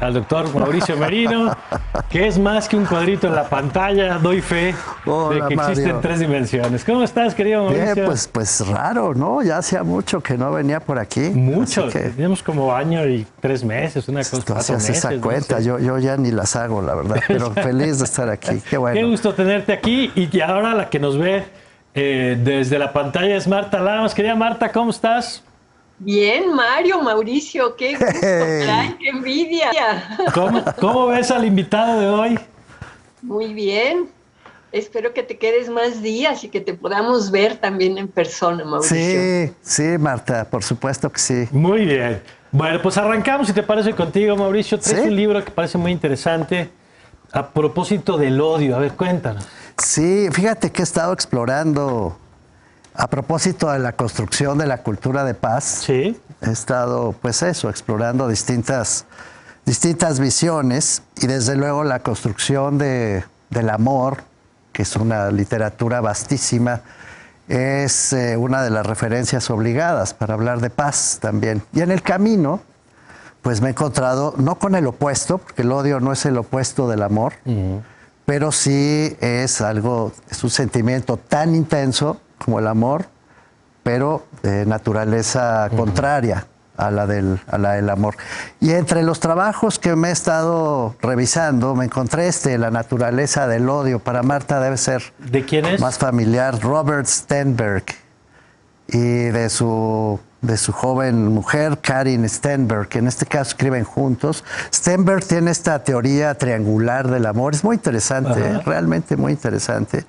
al doctor Mauricio Merino, que es más que un cuadrito en la pantalla. Doy fe de que existen tres dimensiones. ¿Cómo estás, querido Mauricio? Bien, pues raro, ¿no? Ya hacía mucho que no venía por aquí. Mucho, teníamos como año y 3 meses, una cosa, 4 meses. Esa cuenta, no sé. yo ya ni las hago, la verdad, pero feliz de estar aquí. Qué bueno. Qué gusto tenerte aquí. Y ahora la que nos ve desde la pantalla es Marta Lamas. Querida Marta, ¿cómo estás? Bien, Mario, Mauricio, qué gusto, qué envidia. ¿Cómo ves al invitado de hoy? Muy bien. Espero que te quedes más días y que te podamos ver también en persona, Mauricio. Sí, Marta, por supuesto que sí. Muy bien. Bueno, pues arrancamos, si te parece, contigo, Mauricio. Traes un libro que parece muy interesante a propósito del odio. A ver, cuéntanos. Sí, fíjate que he estado explorando, a propósito de la construcción de la cultura de paz. Sí. He estado, pues eso, explorando distintas visiones y desde luego la construcción del amor, que es una literatura vastísima, es una de las referencias obligadas para hablar de paz también. Y en el camino, pues me he encontrado, no con el opuesto, porque el odio no es el opuesto del amor, pero sí es un sentimiento tan intenso como el amor, pero de naturaleza contraria a la del amor. Y entre los trabajos que me he estado revisando, me encontré La naturaleza del odio. Para Marta debe ser ¿de quién es? Más familiar, Robert Stenberg, y de su joven mujer, Karin Stenberg, que en este caso escriben juntos. Stenberg tiene esta teoría triangular del amor, es muy interesante, realmente muy interesante.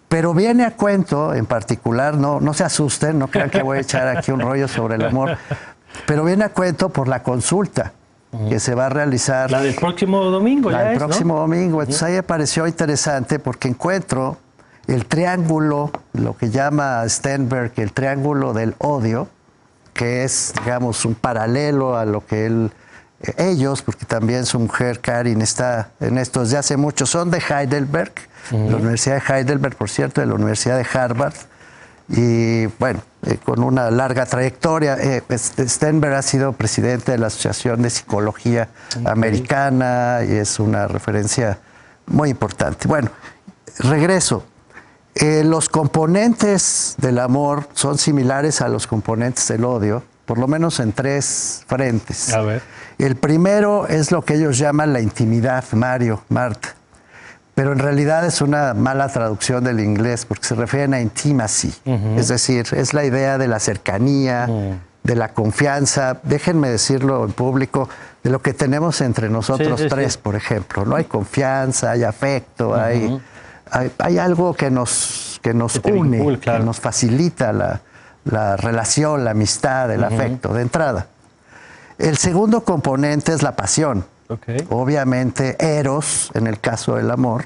Pero viene a cuento, en particular, no se asusten, no crean que voy a echar aquí un rollo sobre el amor, pero viene a cuento por la consulta que se va a realizar. La del próximo domingo, el próximo domingo. Entonces ahí me pareció interesante porque encuentro el triángulo, lo que llama Stenberg el triángulo del odio, que es, digamos, un paralelo a lo que ellos, porque también su mujer Karin está en esto desde hace mucho, son de Heidelberg, la Universidad de Heidelberg, por cierto, de la Universidad de Harvard, y bueno, con una larga trayectoria. Stenberg ha sido presidente de la Asociación de Psicología Americana y es una referencia muy importante. Bueno, regreso. Los componentes del amor son similares a los componentes del odio, por lo menos en 3 frentes. A ver. El primero es lo que ellos llaman la intimidad, Marta. Pero en realidad es una mala traducción del inglés porque se refieren a intimacy. Es decir, es la idea de la cercanía, de la confianza. Déjenme decirlo en público, de lo que tenemos entre nosotros tres, por ejemplo. No hay confianza, hay afecto, hay algo que nos une, que nos facilita la relación, la amistad, el afecto, de entrada. El segundo componente es la pasión. Obviamente eros, en el caso del amor,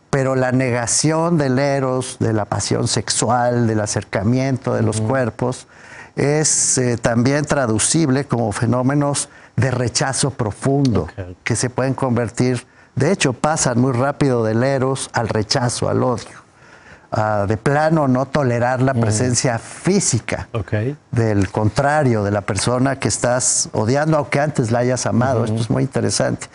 pero la negación del eros, de la pasión sexual, del acercamiento de los cuerpos, es también traducible como fenómenos de rechazo profundo, que se pueden convertir, de hecho pasan muy rápido del eros al rechazo, al odio. De plano no tolerar la presencia física del contrario, de la persona que estás odiando, aunque antes la hayas amado. Esto es muy interesante.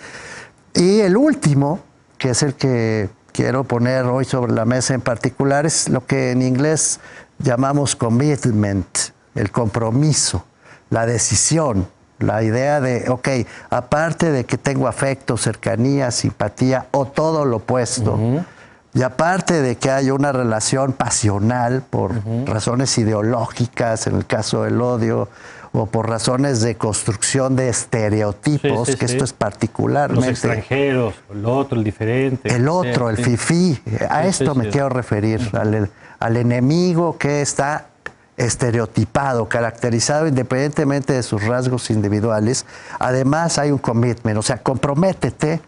Y el último, que es el que quiero poner hoy sobre la mesa en particular, es lo que en inglés llamamos commitment, el compromiso, la decisión, la idea de, aparte de que tengo afecto, cercanía, simpatía o todo lo opuesto, y aparte de que hay una relación pasional por razones ideológicas, en el caso del odio, o por razones de construcción de estereotipos, esto es particularmente... Los extranjeros, el otro, el diferente. El otro, el fifí. A esto me quiero referir, al enemigo que está estereotipado, caracterizado independientemente de sus rasgos individuales. Además hay un commitment, o sea, comprométete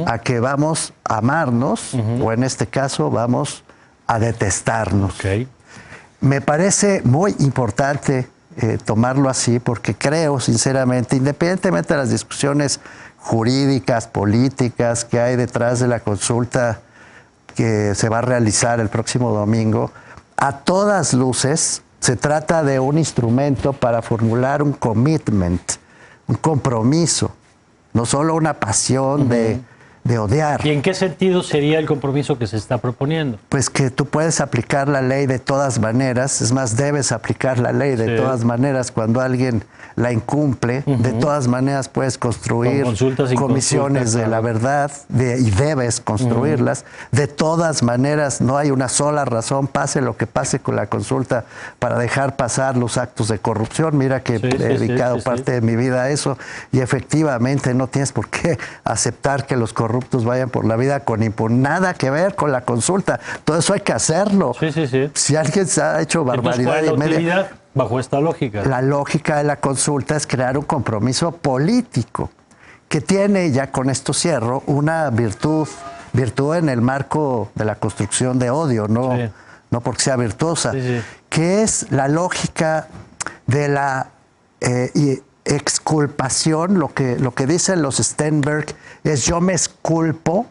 a que vamos a amarnos, o en este caso vamos a detestarnos. Me parece muy importante tomarlo así porque creo sinceramente, independientemente de las discusiones jurídicas, políticas que hay detrás de la consulta que se va a realizar el próximo domingo, a todas luces se trata de un instrumento para formular un commitment, un compromiso, no solo una pasión de odiar. ¿Y en qué sentido sería el compromiso que se está proponiendo? Pues que tú puedes aplicar la ley de todas maneras, es más, debes aplicar la ley de todas maneras cuando alguien la incumple, de todas maneras puedes construir comisiones de la verdad y debes construirlas. De todas maneras, no hay una sola razón, pase lo que pase con la consulta, para dejar pasar los actos de corrupción. Mira que he dedicado parte de mi vida a eso y efectivamente no tienes por qué aceptar que los corruptos vayan por la vida con nada que ver con la consulta. Todo eso hay que hacerlo. Si alguien se ha hecho barbaridad y media, bajo esta lógica. La lógica de la consulta es crear un compromiso político que tiene, ya con esto cierro, una virtud en el marco de la construcción de odio, no porque sea virtuosa, que es la lógica de la exculpación. Lo que dicen los Sternberg es: yo me exculpo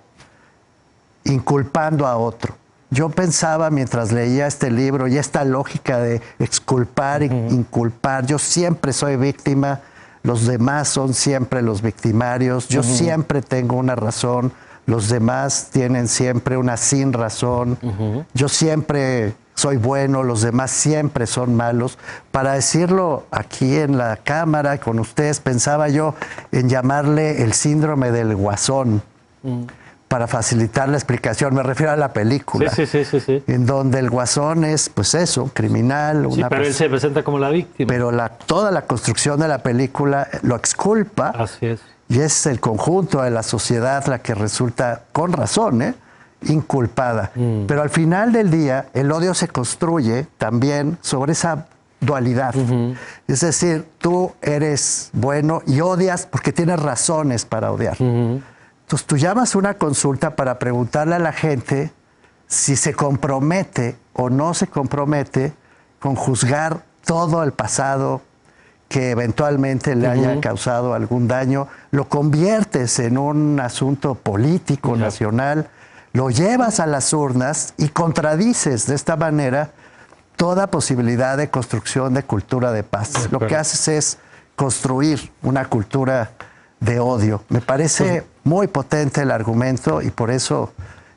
inculpando a otro. Yo pensaba mientras leía este libro y esta lógica de exculpar e inculpar, yo siempre soy víctima, los demás son siempre los victimarios, yo siempre tengo una razón, los demás tienen siempre una sin razón, yo siempre soy bueno, los demás siempre son malos. Para decirlo aquí en la cámara con ustedes, pensaba yo en llamarle el síndrome del guasón, para facilitar la explicación. Me refiero a la película, en donde el guasón es, pues eso, un criminal. Pero él se presenta como la víctima. Pero toda la construcción de la película lo exculpa. Así es. Y es el conjunto de la sociedad la que resulta, con razón, inculpada. Pero al final del día, el odio se construye también sobre esa dualidad. Es decir, tú eres bueno y odias porque tienes razones para odiar. Entonces tú llamas una consulta para preguntarle a la gente si se compromete o no se compromete con juzgar todo el pasado que eventualmente le haya causado algún daño, lo conviertes en un asunto político, nacional, lo llevas a las urnas y contradices de esta manera toda posibilidad de construcción de cultura de paz. Lo que haces es construir una cultura de odio. Me parece muy potente el argumento y por eso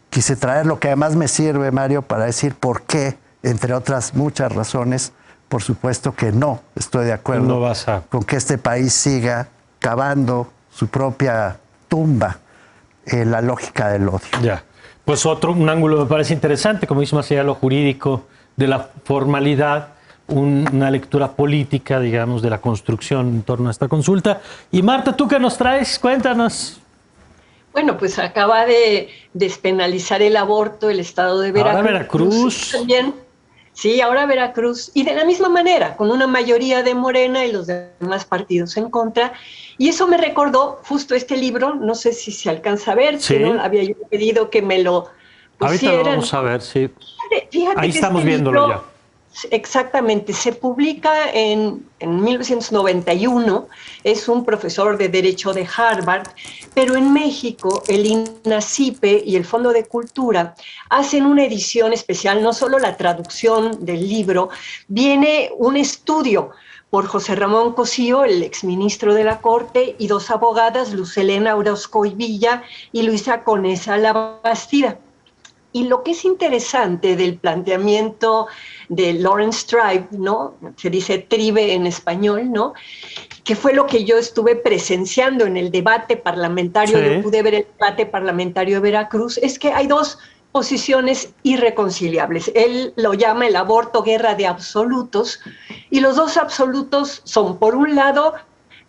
quise traer lo que además me sirve, Mario, para decir por qué, entre otras muchas razones, por supuesto que no estoy de acuerdo con que este país siga cavando su propia tumba en la lógica del odio. Ya. Pues un ángulo me parece interesante, como dice, más allá de lo jurídico, de la formalidad, una lectura política, digamos, de la construcción en torno a esta consulta. Y Marta, ¿tú qué nos traes? Cuéntanos. Bueno, pues acaba de despenalizar el aborto el estado de Veracruz. Ahora Veracruz. También. Sí, ahora Veracruz. Y de la misma manera, con una mayoría de Morena y los demás partidos en contra. Y eso me recordó justo este libro, no sé si se alcanza a ver, si no, había yo pedido que me lo pusieran. Ahorita lo vamos a ver, sí. Fíjate ahí que estamos viéndolo ya. Exactamente, se publica en 1991, es un profesor de Derecho de Harvard, pero en México el INACIPE y el Fondo de Cultura hacen una edición especial, no solo la traducción del libro, viene un estudio por José Ramón Cosío, el exministro de la Corte, y dos abogadas, Luz Helena Orozco y Villa y Luisa Conesa Labastida. Y lo que es interesante del planteamiento de Lawrence Tribe, ¿no? Se dice Tribe en español, ¿no? Que fue lo que yo estuve presenciando en el debate parlamentario, yo pude ver el debate parlamentario de Veracruz, es que hay dos posiciones irreconciliables. Él lo llama el aborto guerra de absolutos, y los dos absolutos son, por un lado,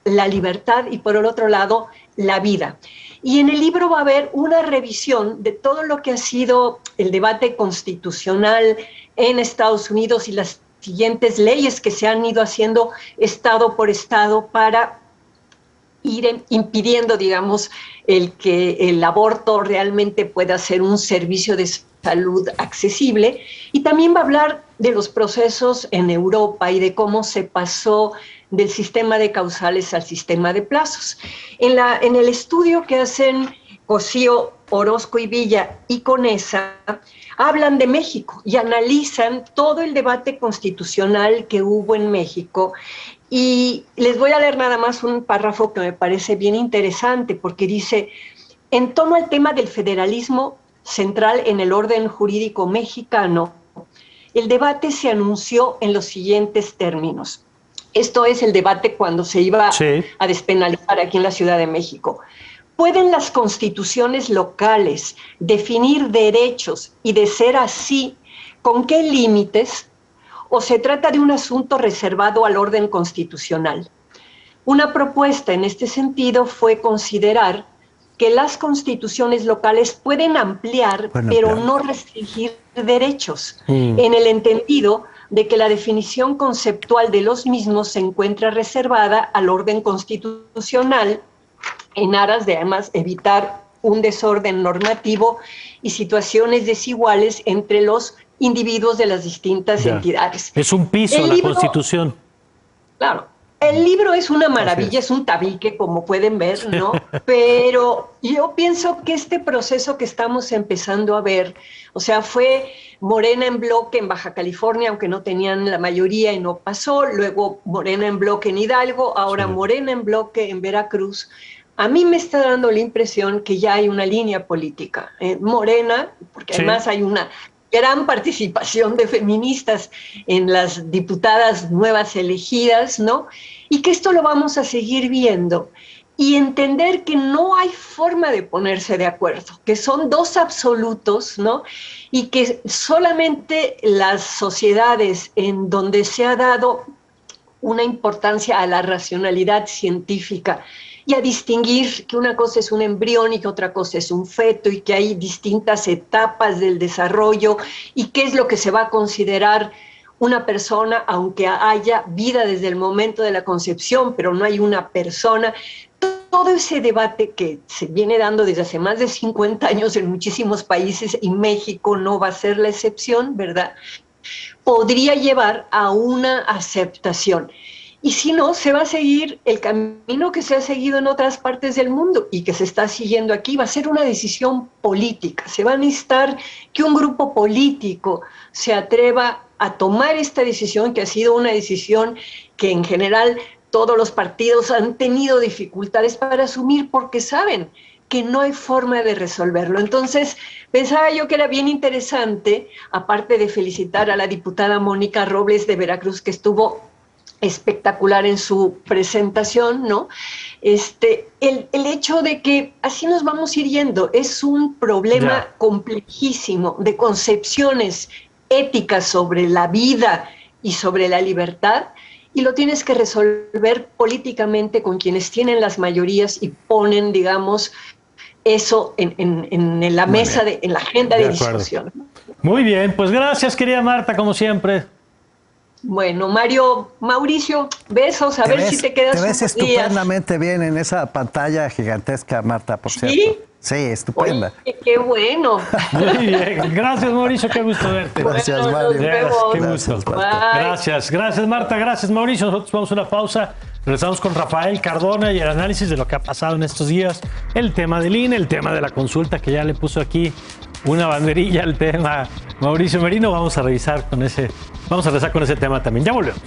la libertad y por el otro lado, la vida. Y en el libro va a haber una revisión de todo lo que ha sido el debate constitucional en Estados Unidos y las siguientes leyes que se han ido haciendo estado por estado para ir impidiendo, digamos, el que el aborto realmente pueda ser un servicio de salud accesible. Y también va a hablar de los procesos en Europa y de cómo se pasó del sistema de causales al sistema de plazos. En el estudio que hacen Cosío, Orozco y Villa y Conesa hablan de México y analizan todo el debate constitucional que hubo en México. Y les voy a leer nada más un párrafo que me parece bien interesante, porque dice: en torno al tema del federalismo central en el orden jurídico mexicano, el debate se anunció en los siguientes términos. Esto es el debate cuando se iba a despenalizar aquí en la Ciudad de México. ¿Pueden las constituciones locales definir derechos y, de ser así, con qué límites? ¿O se trata de un asunto reservado al orden constitucional? Una propuesta en este sentido fue considerar que las constituciones locales pueden ampliar, pero no restringir derechos, en el entendido de que la definición conceptual de los mismos se encuentra reservada al orden constitucional, en aras de además evitar un desorden normativo y situaciones desiguales entre los individuos de las distintas entidades. Es un piso la Constitución. Claro. El libro es una maravilla, es un tabique, como pueden ver, ¿no? Pero yo pienso que este proceso que estamos empezando a ver, o sea, fue Morena en bloque en Baja California, aunque no tenían la mayoría y no pasó, luego Morena en bloque en Hidalgo, ahora Morena en bloque en Veracruz. A mí me está dando la impresión que ya hay una línea política. Morena, porque además hay una gran participación de feministas en las diputadas nuevas elegidas, ¿no? Y que esto lo vamos a seguir viendo. Y entender que no hay forma de ponerse de acuerdo, que son dos absolutos, ¿no? Y que solamente las sociedades en donde se ha dado una importancia a la racionalidad científica y a distinguir que una cosa es un embrión y que otra cosa es un feto, y que hay distintas etapas del desarrollo, y qué es lo que se va a considerar una persona, aunque haya vida desde el momento de la concepción, pero no hay una persona. Todo ese debate que se viene dando desde hace más de 50 años en muchísimos países, y México no va a ser la excepción, ¿verdad?, podría llevar a una aceptación. Y si no, se va a seguir el camino que se ha seguido en otras partes del mundo y que se está siguiendo aquí. Va a ser una decisión política. Se va a necesitar que un grupo político se atreva a tomar esta decisión, que ha sido una decisión que en general todos los partidos han tenido dificultades para asumir, porque saben que no hay forma de resolverlo. Entonces, pensaba yo que era bien interesante, aparte de felicitar a la diputada Mónica Robles de Veracruz, que estuvo espectacular en su presentación, ¿no? El hecho de que así nos vamos a ir yendo. Es un problema complejísimo de concepciones éticas sobre la vida y sobre la libertad, y lo tienes que resolver políticamente con quienes tienen las mayorías y ponen, digamos, eso en la mesa, en la agenda de discusión. Muy bien, pues gracias, querida Marta, como siempre. Bueno, Mauricio, besos, a ver si te quedas. Te ves estupendamente bien en esa pantalla gigantesca, Marta, por cierto. Sí, estupenda. Oye, qué bueno. Muy bien, gracias, Mauricio, qué gusto verte. Gracias, Mario. Qué gusto. Gracias, Marta, gracias, Mauricio. Nosotros vamos a una pausa. Regresamos con Rafael Cardona y el análisis de lo que ha pasado en estos días. El tema del INE, el tema de la consulta, que ya le puso aquí una banderilla al tema Mauricio Merino. Vamos a regresar con ese tema también. Ya volvemos.